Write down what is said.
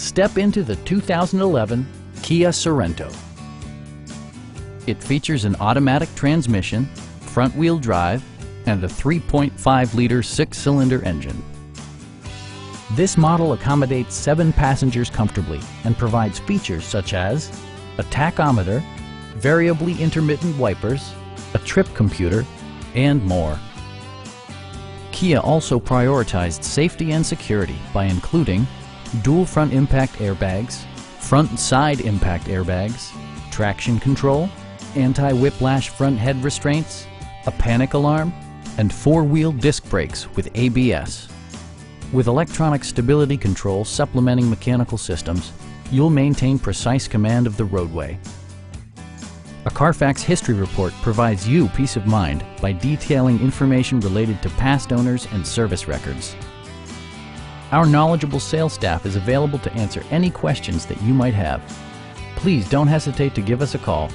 Step into the 2011 Kia Sorento. It features an automatic transmission, front-wheel drive, and a 3.5-liter six-cylinder engine. This model accommodates 7 passengers comfortably and provides features such as a tachometer, variably intermittent wipers, a trip computer, and more. Kia also prioritized safety and security by including dual front impact airbags, front and side impact airbags, traction control, anti-whiplash front head restraints, a panic alarm, and 4-wheel disc brakes with ABS. With electronic stability control supplementing mechanical systems, you'll maintain precise command of the roadway. A Carfax history report provides you peace of mind by detailing information related to past owners and service records. Our knowledgeable sales staff is available to answer any questions that you might have. Please don't hesitate to give us a call